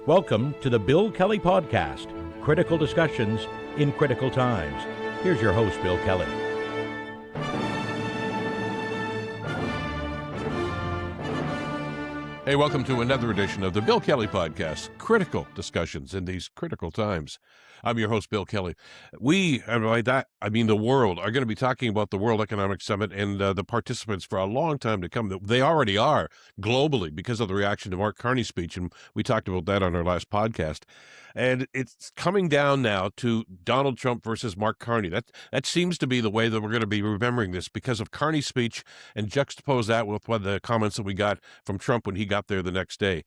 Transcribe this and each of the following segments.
Welcome to the Bill Kelly Podcast, critical discussions in critical times. Here's your host, Bill Kelly. Hey, welcome to another edition of the Bill Kelly Podcast, critical discussions in these critical times. I'm your host, Bill Kelly. We, and by that, I mean the world, are going to be talking about the World Economic Summit and the participants for a long time to come. They already are globally because of the reaction to Mark Carney's speech, and we talked about that on our last podcast. And it's coming down now to Donald Trump versus Mark Carney. That seems to be the way that we're going to be remembering this because of Carney's speech, and juxtapose that with what the comments that we got from Trump when he got there the next day.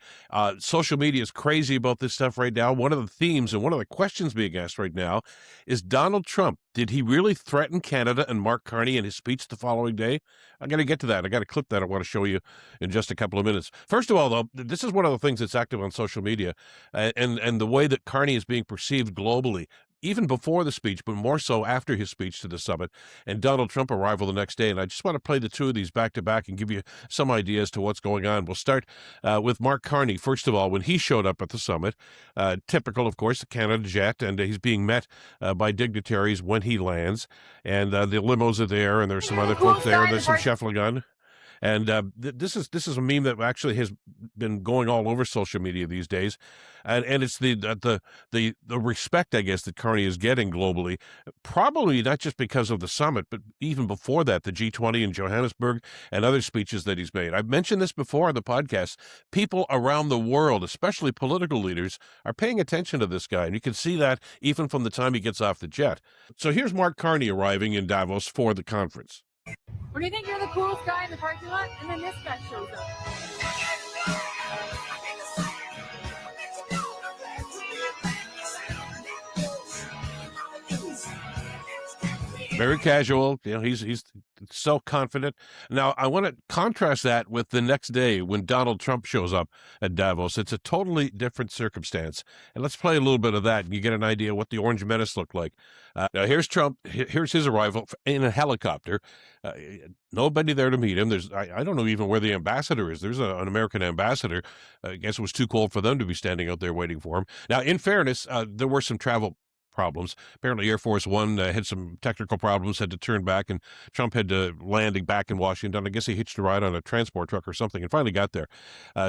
Social media is crazy about this stuff right now. One of the themes and one of the questions being asked right now is Donald Trump. Did he really threaten Canada and Mark Carney in his speech the following day? I got to get to that. I got a clip that I want to show you in just a couple of minutes. First of all, though, this is one of the things that's active on social media, and the way that Carney is being perceived globally, even before the speech, but more so after his speech to the summit, and Donald Trump arrival the next day. And I just want to play the two of these back to back and give you some idea as to what's going on. We'll start with Mark Carney, first of all, when he showed up at the summit. Typical, of course, the Canada jet, and he's being met by dignitaries when he lands. And the limos are there, and there's some other folks there, and there's some shuffling on. And this is a meme that actually has been going all over social media these days, and it's the respect, I guess, that Carney is getting globally, probably not just because of the summit, but even before that, the G20 in Johannesburg and other speeches that he's made. I've mentioned this before on the podcast. People around the world, especially political leaders, are paying attention to this guy, and you can see that even from the time he gets off the jet. So here's Mark Carney arriving in Davos for the conference. Or do you think you're the coolest guy in the parking lot? And then this guy shows up. Very casual. You know, he's so confident. Now, I want to contrast that with the next day when Donald Trump shows up at Davos. It's a totally different circumstance. And let's play a little bit of that, and you get an idea what the Orange Menace looked like. Now, here's Trump. Here's his arrival in a helicopter. Nobody there to meet him. I don't know even where the ambassador is. There's an American ambassador. I guess it was too cold for them to be standing out there waiting for him. Now, in fairness, there were some travel problems. Apparently Air Force One had some technical problems, had to turn back, and Trump had to landing back in Washington. I guess he hitched a ride on a transport truck or something and finally got there.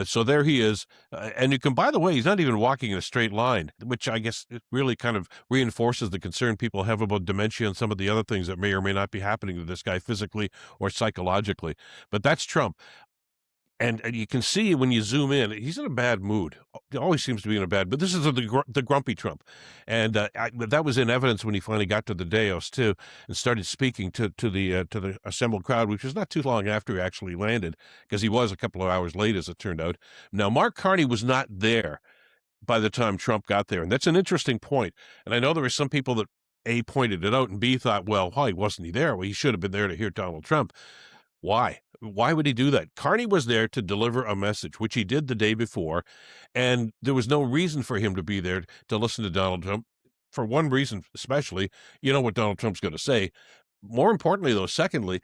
So there he is. And you can, by the way, he's not even walking in a straight line, which I guess it really kind of reinforces the concern people have about dementia and some of the other things that may or may not be happening to this guy physically or psychologically. But that's Trump. And you can see when you zoom in, he's in a bad mood. He always seems to be in a bad mood. But this is the grumpy Trump. And that was in evidence when he finally got to the dais, too, and started speaking to the assembled crowd, which was not too long after he actually landed, because he was a couple of hours late, as it turned out. Now, Mark Carney was not there by the time Trump got there. And that's an interesting point. And I know there were some people that, A, pointed it out, and B, thought, well, why wasn't he there? Well, he should have been there to hear Donald Trump. Why? Why would he do that? Carney was there to deliver a message, which he did the day before, and there was no reason for him to be there to listen to Donald Trump. For one reason, especially, you know what Donald Trump's going to say. More importantly, though, secondly,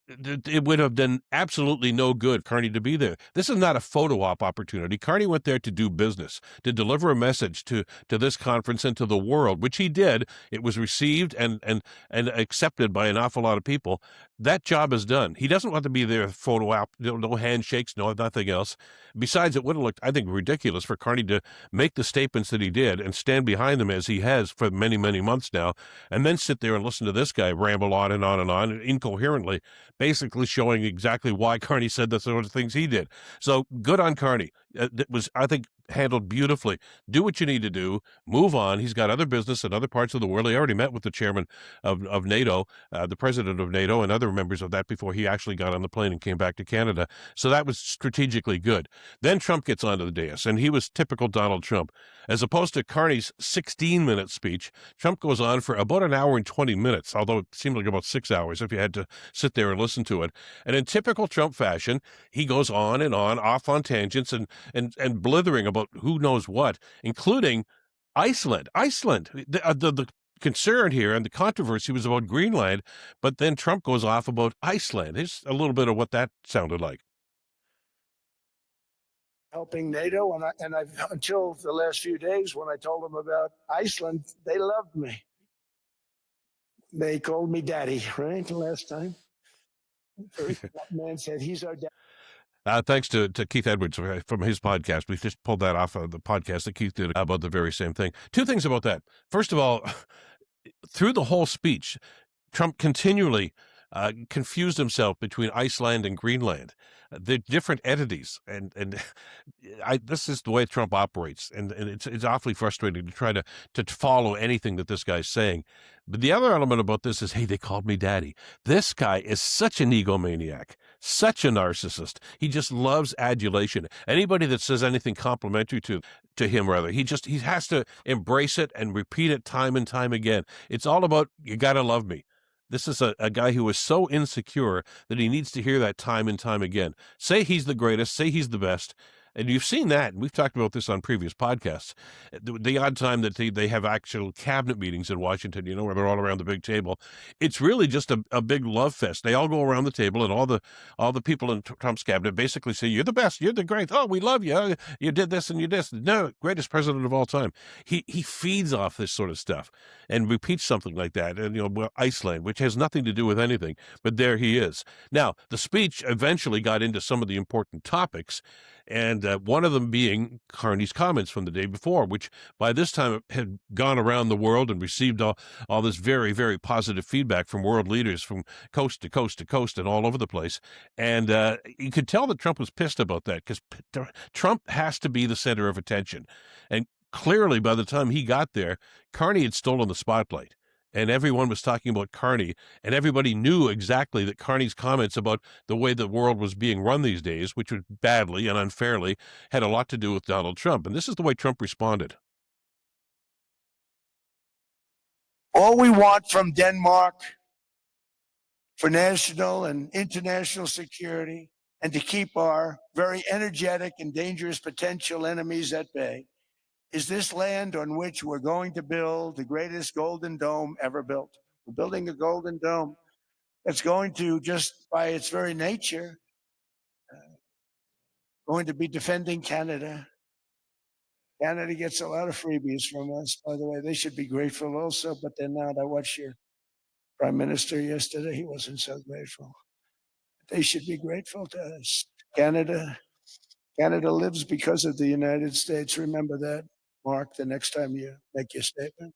it would have done absolutely no good Carney to be there. This is not a photo op opportunity. Carney went there to do business, to deliver a message to this conference and to the world, which he did. It was received and accepted by an awful lot of people. That job is done. He doesn't want to be there photo op, no handshakes, no nothing else. Besides, it would have looked, I think, ridiculous for Carney to make the statements that he did and stand behind them as he has for many, many months now, and then sit there and listen to this guy ramble on and on and on incoherently, basically showing exactly why Carney said the sort of things he did. So good on Carney. It was, I think, handled beautifully. Do what you need to do. Move on. He's got other business in other parts of the world. He already met with the chairman of NATO, the president of NATO, and other members of that before he actually got on the plane and came back to Canada. So that was strategically good. Then Trump gets onto the dais, and he was typical Donald Trump. As opposed to Carney's 16-minute speech, Trump goes on for about an hour and 20 minutes, although it seemed like about 6 hours if you had to sit there and listen to it. And in typical Trump fashion, he goes on and on, off on tangents and blithering about who knows what, including Iceland. The concern here and the controversy was about Greenland, but then Trump goes off about Iceland. Here's a little bit of what that sounded like. helping NATO, and I've until the last few days when I told them about Iceland, they loved me. They called me daddy, right? The last time. That man said he's our dad. Thanks to Keith Edwards from his podcast. We just pulled that off of the podcast that Keith did about the very same thing. Two things about that. First of all, through the whole speech, Trump continually confused himself between Iceland and Greenland. They're different entities, and this is the way Trump operates, and it's awfully frustrating to try to follow anything that this guy's saying. But the other element about this is, hey, they called me daddy. This guy is such an egomaniac, such a narcissist. He just loves adulation. Anybody that says anything complimentary to him, rather, he has to embrace it and repeat it time and time again. It's all about, you got to love me. This is a guy who is so insecure that he needs to hear that time and time again. Say he's the greatest, say he's the best. And you've seen that, and we've talked about this on previous podcasts. The odd time that they have actual cabinet meetings in Washington, where they're all around the big table, it's really just a big love fest. They all go around the table, and all the people in Trump's cabinet basically say, "You're the best, you're the great. Oh, we love you. You did this and you did this. No, greatest president of all time." He feeds off this sort of stuff and repeats something like that. And Iceland, which has nothing to do with anything, but there he is. Now, the speech eventually got into some of the important topics, and one of them being Carney's comments from the day before, which by this time had gone around the world and received all this very, very positive feedback from world leaders from coast to coast to coast and all over the place. And you could tell that Trump was pissed about that, because Trump has to be the center of attention. And clearly, by the time he got there, Carney had stolen the spotlight. And everyone was talking about Carney, and everybody knew exactly that Carney's comments about the way the world was being run these days, which was badly and unfairly, had a lot to do with Donald Trump. And this is the way Trump responded. All we want from Denmark for national and international security, and to keep our very energetic and dangerous potential enemies at bay, is this land on which we're going to build the greatest golden dome ever built. We're building a golden dome that's going to, just by its very nature, going to be defending Canada. Canada gets a lot of freebies from us, by the way. They should be grateful also, but they're not. I watched your Prime Minister yesterday. He wasn't so grateful. They should be grateful to us. Canada lives because of the United States. Remember that, Mark, the next time you make your statement.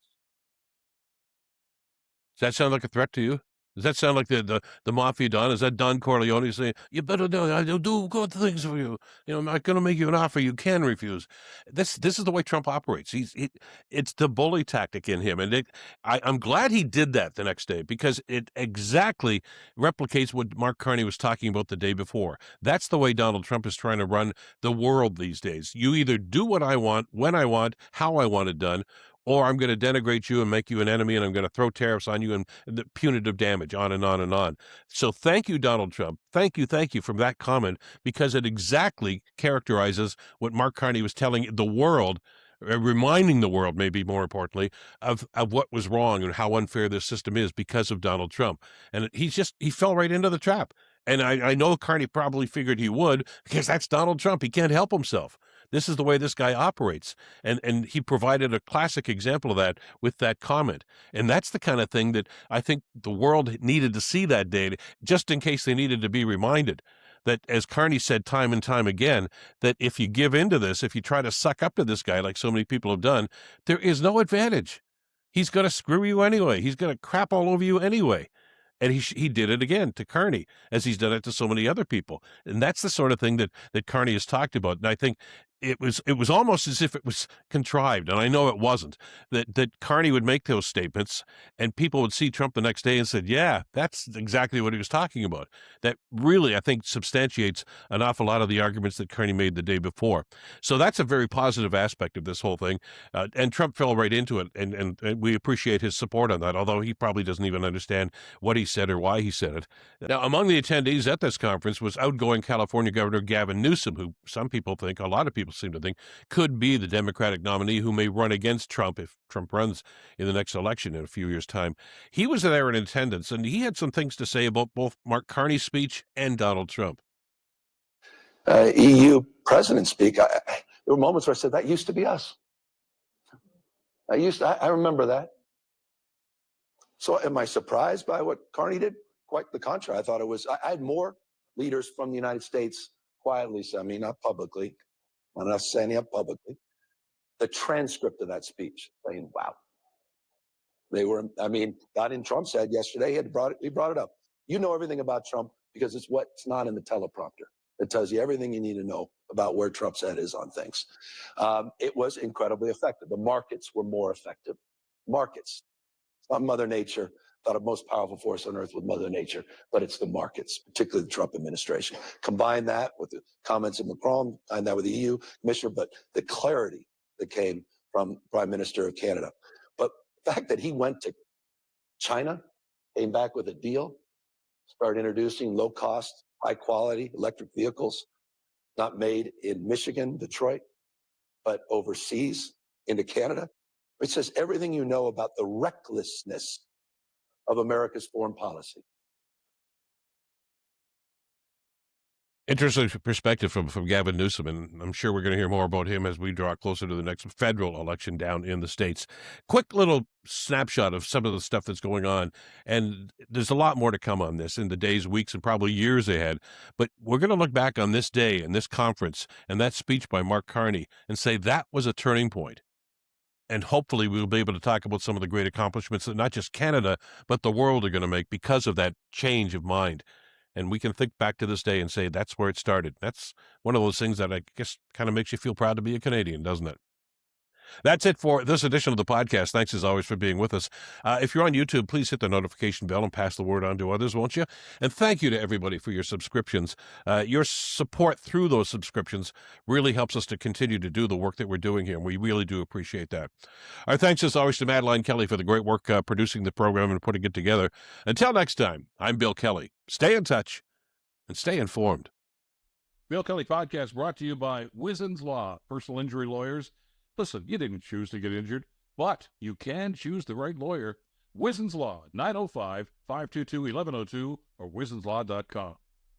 Does that sound like a threat to you? Does that sound like the mafia Don? Is that Don Corleone saying, "You better know, I'll do good things for you. I'm not going to make you an offer you can refuse"? This is the way Trump operates. It's the bully tactic in him, and I'm glad he did that the next day, because it exactly replicates what Mark Carney was talking about the day before. That's the way Donald Trump is trying to run the world these days. You either do what I want, when I want, how I want it done, or I'm going to denigrate you and make you an enemy, and I'm going to throw tariffs on you and the punitive damage, on and on and on. So thank you, Donald Trump. Thank you from that comment, because it exactly characterizes what Mark Carney was telling the world, reminding the world, maybe more importantly, of what was wrong and how unfair this system is because of Donald Trump. And he fell right into the trap. And I know Carney probably figured he would, because that's Donald Trump. He can't help himself. This is the way this guy operates. And he provided a classic example of that with that comment. And that's the kind of thing that I think the world needed to see that day, just in case they needed to be reminded that, as Carney said time and time again, that if you give into this, if you try to suck up to this guy like so many people have done, there is no advantage. He's going to screw you anyway. He's going to crap all over you anyway. And he did it again to Carney, as he's done it to so many other people. And that's the sort of thing that Carney has talked about. And I think it was almost as if it was contrived, and I know it wasn't, that Carney would make those statements and people would see Trump the next day and said, yeah, that's exactly what he was talking about. That really, I think, substantiates an awful lot of the arguments that Carney made the day before. So that's a very positive aspect of this whole thing. And Trump fell right into it, and we appreciate his support on that, although he probably doesn't even understand what he said or why he said it. Now, among the attendees at this conference was outgoing California Governor Gavin Newsom, who some people think, a lot of people seem to think, could be the Democratic nominee who may run against Trump if Trump runs in the next election in a few years' time. He was there in attendance, and he had some things to say about both Mark Carney's speech and Donald Trump. EU president speak, there were moments where I said, that used to be us. I remember that. So am I surprised by what Carney did? Quite the contrary. I thought it was, I had more leaders from the United States quietly, I mean, not publicly, I'm not saying it publicly, the transcript of that speech saying, wow. They were, I mean, Donald Trump said yesterday, he brought it up. You know everything about Trump because it's what's not in the teleprompter. It tells you everything you need to know about where Trump's head is on things. It was incredibly effective. The markets were more effective. Markets. It's not Mother Nature. Thought the most powerful force on earth was Mother Nature, but it's the markets, particularly the Trump administration. Combine that with the comments of Macron, and that with the EU commissioner, but the clarity that came from Prime Minister of Canada. But the fact that he went to China, came back with a deal, started introducing low-cost, high-quality electric vehicles, not made in Michigan, Detroit, but overseas into Canada. It says everything you know about the recklessness of America's foreign policy. Interesting perspective from Gavin Newsom, and I'm sure we're going to hear more about him as we draw closer to the next federal election down in the States. Quick little snapshot of some of the stuff that's going on, and there's a lot more to come on this in the days, weeks, and probably years ahead. But we're going to look back on this day and this conference and that speech by Mark Carney and say that was a turning point. And hopefully we'll be able to talk about some of the great accomplishments that not just Canada, but the world are going to make because of that change of mind. And we can think back to this day and say that's where it started. That's one of those things that I guess kind of makes you feel proud to be a Canadian, doesn't it? That's it for this edition of the podcast. Thanks, as always, for being with us. If you're on YouTube, please hit the notification bell and pass the word on to others, won't you? And thank you to everybody for your subscriptions. Your support through those subscriptions really helps us to continue to do the work that we're doing here, and we really do appreciate that. Our thanks, as always, to Madeline Kelly for the great work producing the program and putting it together. Until next time, I'm Bill Kelly. Stay in touch and stay informed. Bill Kelly Podcast brought to you by Wizen's Law, personal injury lawyers. Listen, you didn't choose to get injured, but you can choose the right lawyer. Wizen's Law, 905-522-1102 or wizenslaw.com.